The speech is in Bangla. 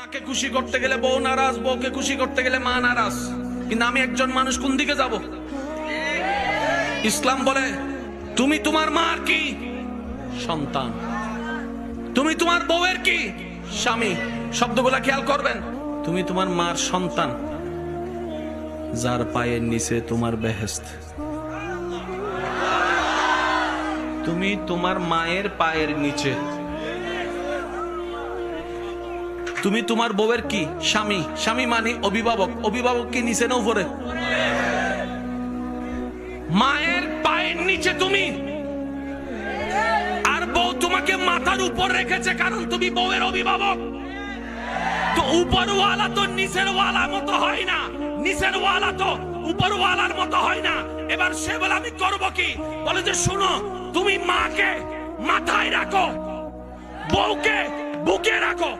মাকে খুশি করতে গেলে বউ নারাজ, বউকে খুশি করতে গেলে মা নারাজ। কিন্তু আমি একজন মানুষ, কোন দিকে যাব? ইসলাম বলে তুমি তোমার মার কি? সন্তান। তুমি তোমার বউয়ের কি? স্বামী। শব্দগুলা খেয়াল করবেন। তুমি তোমার মার সন্তান, যার পায়ের নিচে তোমার বেহেশত। তুমি তোমার মায়ের পায়ের নিচে। তুমি তোমার বউয়ের কি? স্বামী। স্বামী মানে অভিভাবক। অভিভাবক কি নিচে না উপরে? মায়ের পায়ের নিচে তুমি, আর বউ তোমাকে মাথার উপর রেখেছে, কারণ তুমি বউয়ের অভিভাবক। তো উপরওয়ালা তো নিচের ওয়ালা মতো হয় না, নিচের ওয়ালা তো উপরওয়ালার মতো হয় না। এবার সে বলে আমি করব কি? বলে যে শোনো, তুমি মাকে মাথায় রাখো, বউকে বুকে রাখো।